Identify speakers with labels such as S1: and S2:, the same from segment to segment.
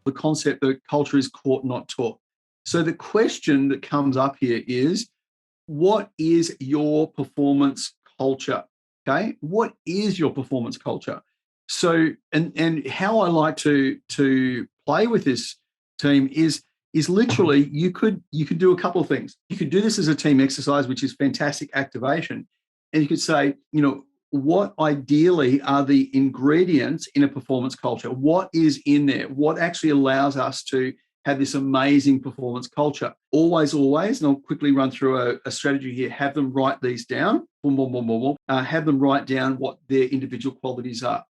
S1: the concept that culture is caught, not taught. So the question that comes up here is, what is your performance culture? Okay, what is your performance culture? So, and how I like to play with this team is literally you could do a couple of things. You could do this as a team exercise, which is fantastic activation, and you could say, what ideally are the ingredients in a performance culture? What is in there? What actually allows us to have this amazing performance culture? Always, and I'll quickly run through a strategy here. Have them write these down. Have them write down what their individual qualities are.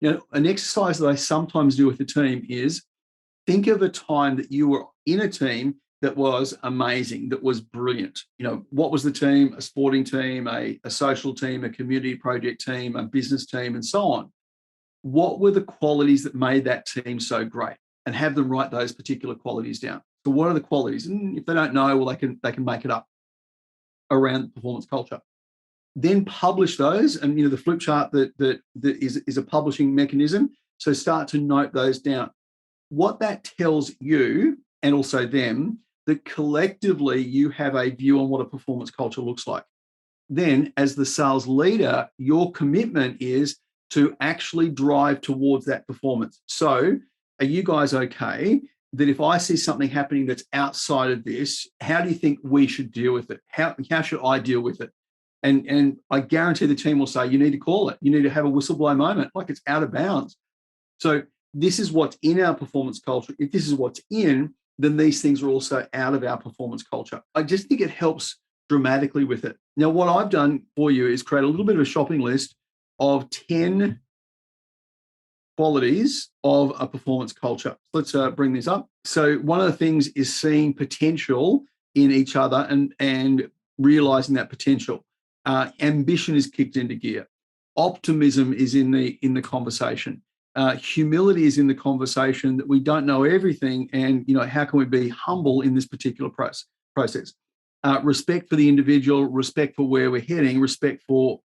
S1: An exercise that I sometimes do with the team is think of a time that you were in a team that was amazing, that was brilliant. What was the team? A sporting team, a social team, a community project team, a business team, and so on. What were the qualities that made that team so great? And have them write those particular qualities down. So what are the qualities? And if they don't know, well, they can make it up around performance culture. Then publish those, and the flip chart that is a publishing mechanism. So start to note those down. What that tells you, and also them, that collectively you have a view on what a performance culture looks like. Then, as the sales leader, your commitment is to actually drive towards that performance. So, are you guys okay that if I see something happening that's outside of this, how do you think we should deal with it? How should I deal with it? And I guarantee the team will say, you need to call it. You need to have a whistleblow moment, like it's out of bounds. So this is what's in our performance culture. If this is what's in, then these things are also out of our performance culture. I just think it helps dramatically with it. Now, what I've done for you is create a little bit of a shopping list of 10 qualities of a performance culture. Let's bring this up. So one of the things is seeing potential in each other and realizing that potential. Ambition is kicked into gear. Optimism is in the conversation. Humility is in the conversation, that we don't know everything, and how can we be humble in this particular process? Respect for the individual, respect for where we're heading, respect for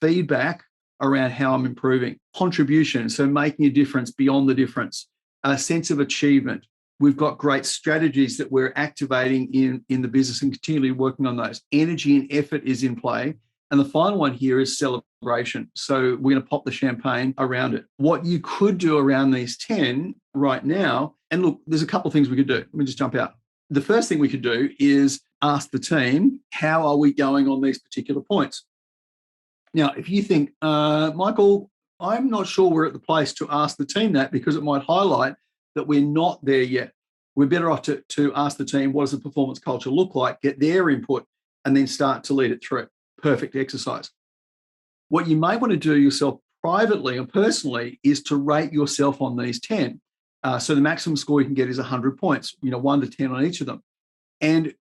S1: feedback around how I'm improving. Contribution, so making a difference beyond the difference. A sense of achievement. We've got great strategies that we're activating in the business and continually working on those. Energy and effort is in play. And the final one here is celebration. So we're going to pop the champagne around it. What you could do around these 10 right now, and look, there's a couple of things we could do. Let me just jump out. The first thing we could do is ask the team, how are we going on these particular points? Now, if you think, Michael, I'm not sure we're at the place to ask the team that, because it might highlight that we're not there yet. We're better off to ask the team, what does the performance culture look like, get their input, and then start to lead it through. Perfect exercise. What you may want to do yourself privately or personally is to rate yourself on these 10. So the maximum score you can get is 100 points, 1 to 10 on each of them. And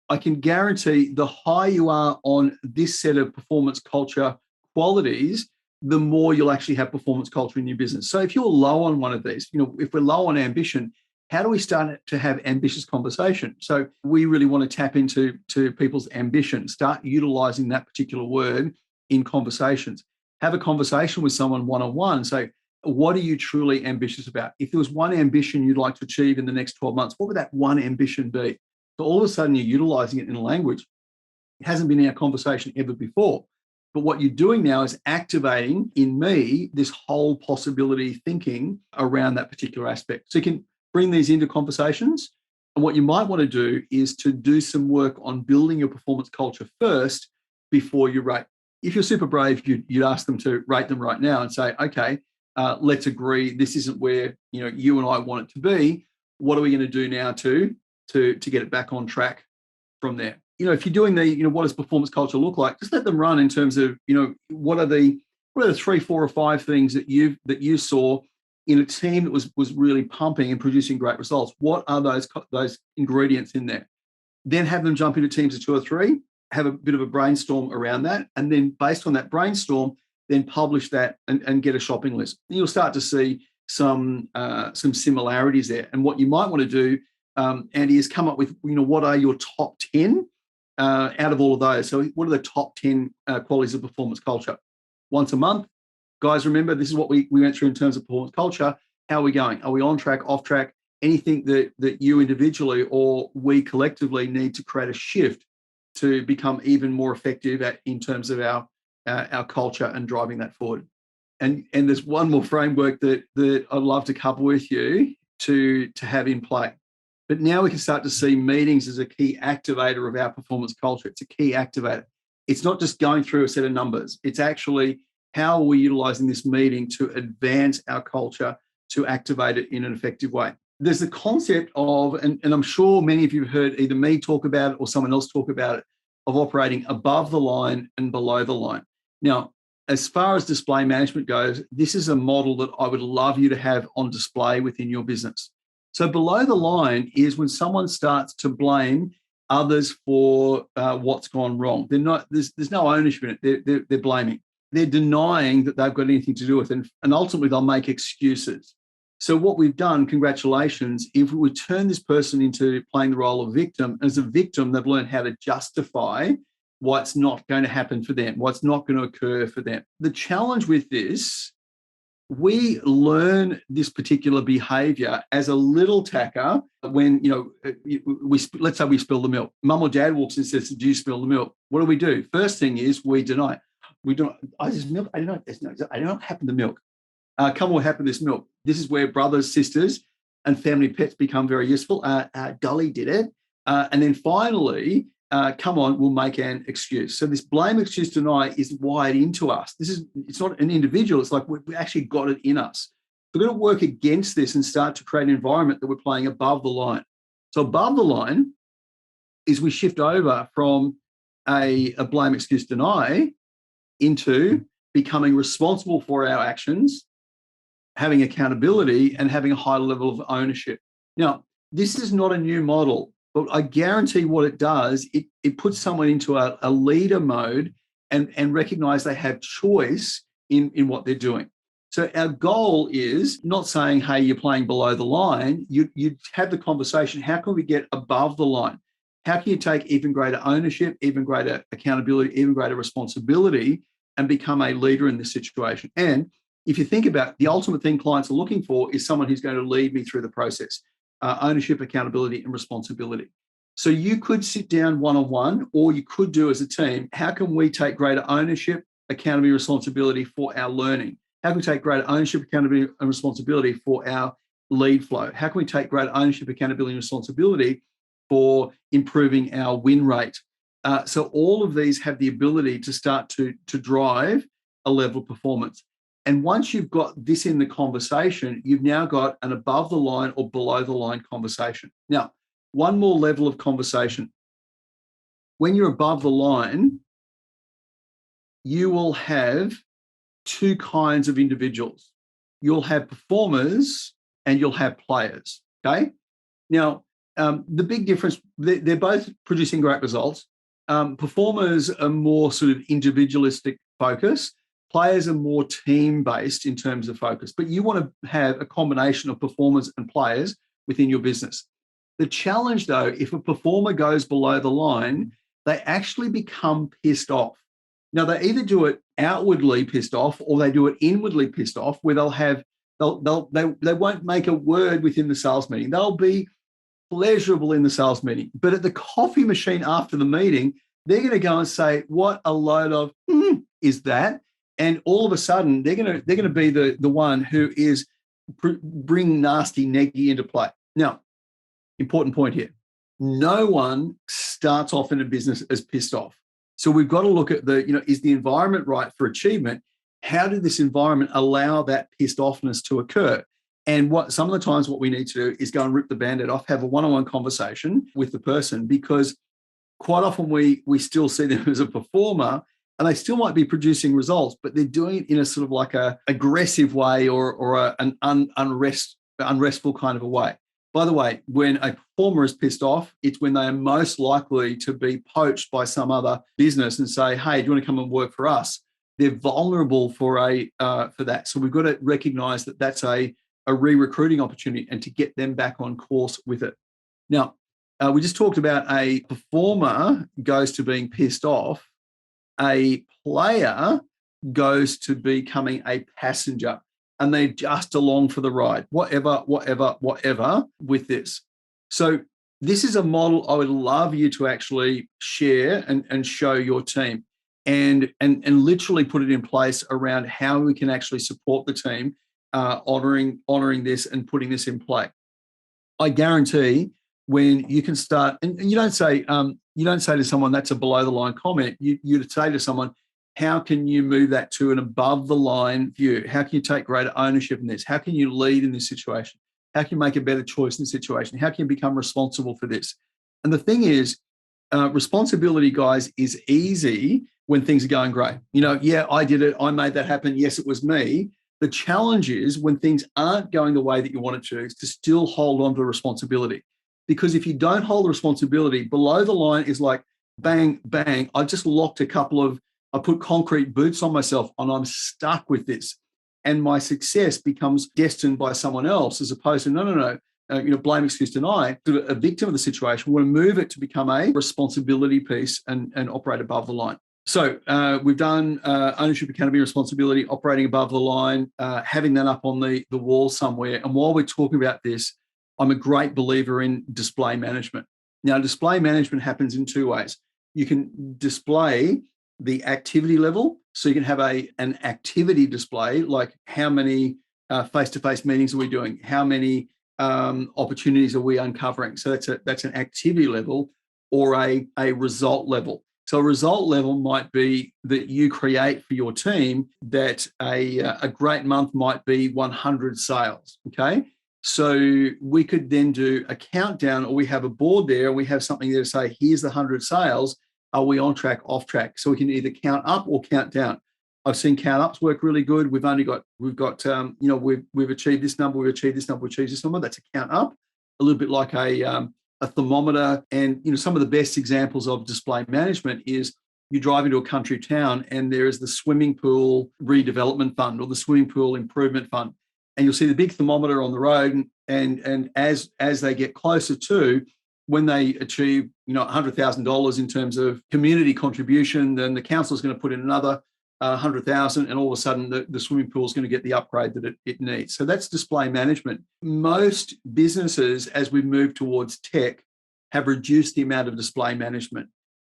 S1: I can guarantee the higher you are on this set of performance culture qualities, the more you'll actually have performance culture in your business. So if you're low on one of these, if we're low on ambition, how do we start to have ambitious conversation? So we really want to tap into people's ambition, start utilizing that particular word in conversations. Have a conversation with someone one-on-one. Say, what are you truly ambitious about? If there was one ambition you'd like to achieve in the next 12 months, what would that one ambition be? So all of a sudden you're utilizing it in a language. It hasn't been in our conversation ever before. But what you're doing now is activating in me this whole possibility thinking around that particular aspect. So you can bring these into conversations. And what you might want to do is to do some work on building your performance culture first before you rate. If you're super brave, you'd ask them to rate them right now and say, okay, let's agree this isn't where you and I want it to be. What are we going to do now to get it back on track from there? If you're doing what does performance culture look like? Just let them run in terms of, what are the 3, 4, or 5 things that you saw in a team that was really pumping and producing great results. What are those ingredients in there? Then have them jump into teams of 2 or 3, have a bit of a brainstorm around that, and then based on that brainstorm, then publish that and get a shopping list. And you'll start to see some similarities there. And what you might want to do, Andy, is come up with what are your top 10 out of all of those. So what are the top 10 qualities of performance culture? Once a month. Guys, remember, this is what we went through in terms of performance culture. How are we going? Are we on track, off track? anything that you individually or we collectively need to create a shift to become even more effective in terms of our culture and driving that forward. And there's one more framework that I'd love to cover with you to have in play. But now we can start to see meetings as a key activator of our performance culture. It's a key activator. It's not just going through a set of numbers. It's actually how are we utilizing this meeting to advance our culture, to activate it in an effective way. There's the concept of, and I'm sure many of you have heard either me talk about it or someone else talk about it, of operating above the line and below the line. Now, as far as display management goes, this is a model that I would love you to have on display within your business. So below the line is when someone starts to blame others for what's gone wrong. There's no ownership in it. They're blaming. They're denying that they've got anything to do with it, and ultimately they'll make excuses. So what we've done, congratulations, if we turn this person into playing the role of victim, as a victim, they've learned how to justify what's not going to happen for them, what's not going to occur for them. The challenge with this, we learn this particular behavior as a little tacker when, let's say we spill the milk. Mum or dad walks in and says, "Do you spill the milk?" What do? First thing is we deny. We don't, there's milk. I don't happen to milk. Come on, what happened to this milk? This is where brothers, sisters, and family pets become very useful. Dolly did it. And then finally, come on, we'll make an excuse. So this blame, excuse, deny is wired into us. It's not an individual. It's like we actually got it in us. We're going to work against this and start to create an environment that we're playing above the line. So above the line is we shift over from a blame, excuse, deny into becoming responsible for our actions, having accountability, and having a high level of ownership. Now, this is not a new model, but I guarantee what it does, it puts someone into a leader mode and recognize they have choice in what they're doing. So our goal is not saying, hey, you're playing below the line. You have the conversation, how can we get above the line? How can you take even greater ownership, even greater accountability, even greater responsibility, and become a leader in this situation? And if you think about the ultimate thing clients are looking for is someone who's going to lead me through the process, ownership, accountability, and responsibility. So you could sit down one-on-one, or you could do as a team, how can we take greater ownership, accountability, responsibility for our learning? How can we take greater ownership, accountability, and responsibility for our lead flow? How can we take greater ownership, accountability, and responsibility for improving our win rate? So all of these have the ability to start to drive a level of performance. And once you've got this in the conversation, you've now got an above the line or below the line conversation. Now, one more level of conversation. When you're above the line, you will have two kinds of individuals. You'll have performers and you'll have players, okay? Now, the big difference, they're both producing great results. Performers are more sort of individualistic focus. Players are more team-based in terms of focus, but you want to have a combination of performers and players within your business. The challenge, though, if a performer goes below the line, they actually become pissed off. Now, they either do it outwardly pissed off or they do it inwardly pissed off, where they won't make a word within the sales meeting. They'll be pleasurable in the sales meeting, but at the coffee machine after the meeting, they're going to go and say, "What a load of is that?" And all of a sudden, they're going to be the one who is bring nasty neggy into play. Now, important point here: no one starts off in a business as pissed off. So we've got to look at is the environment right for achievement? How did this environment allow that pissed offness to occur? And some of the times what we need to do is go and rip the Band-Aid off, have a one-on-one conversation with the person, because quite often we still see them as a performer and they still might be producing results, but they're doing it in a sort of like a aggressive way or an unrestful kind of a way. By the way, when a performer is pissed off, it's when they are most likely to be poached by some other business and say, "Hey, do you want to come and work for us?" They're vulnerable for that. So we've got to recognize that that's a re-recruiting opportunity and to get them back on course with it. Now, we just talked about a performer goes to being pissed off. A player goes to becoming a passenger. and they're just along for the ride, whatever with this. So this is a model I would love you to actually share and show your team and literally put it in place around how we can actually support the team, honoring this and putting this in play. I guarantee when you can start, and you don't say to someone that's a below the line comment, you'd say to someone, how can you move that to an above the line view? How can you take greater ownership in this? How can you lead in this situation? How can you make a better choice in this situation? How can you become responsible for this? And the thing is, responsibility, guys, is easy when things are going great. Yeah, I did it. I made that happen. Yes, it was me. The challenge is when things aren't going the way that you want it to, is to still hold on to the responsibility. Because if you don't hold the responsibility, below the line is like, bang, bang, I just locked I put concrete boots on myself and I'm stuck with this. And my success becomes destined by someone else as opposed to, no, blame, excuse, deny, a victim of the situation. We want to move it to become a responsibility piece and operate above the line. So we've done ownership, accountability, responsibility, operating above the line, having that up on the wall somewhere. And while we're talking about this, I'm a great believer in display management. Now, display management happens in two ways. You can display the activity level. So you can have an activity display, like how many face-to-face meetings are we doing? How many opportunities are we uncovering? So that's an activity level or a result level. So a result level might be that you create for your team that a great month might be 100 sales, okay? So we could then do a countdown, or we have a board there, and we have something there to say, here's the 100 sales. Are we on track, off track? So we can either count up or count down. I've seen count ups work really good. We've achieved this number, we've achieved this number, we've achieved this number. That's a count up, a little bit like a thermometer. And some of the best examples of display management is you drive into a country town and there is the swimming pool redevelopment fund or the swimming pool improvement fund, and you'll see the big thermometer on the road. And as they get closer to when they achieve $100,000 in terms of community contribution, then the council is going to put in another 100,000, and all of a sudden the swimming pool is going to get the upgrade that it needs. So that's display management. Most businesses, as we move towards tech, have reduced the amount of display management.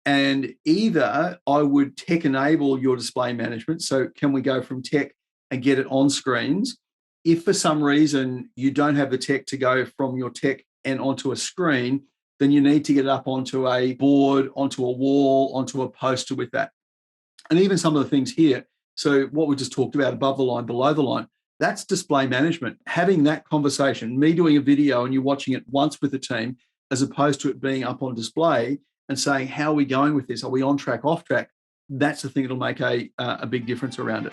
S1: And either I would tech enable your display management. So can we go from tech and get it on screens? If for some reason you don't have the tech to go from your tech and onto a screen, then you need to get it up onto a board, onto a wall, onto a poster with that. And even some of the things here. So what we just talked about, above the line, below the line, that's display management. Having that conversation, me doing a video and you watching it once with the team, as opposed to it being up on display and saying, how are we going with this? Are we on track, off track? That's the thing that'll make a big difference around it.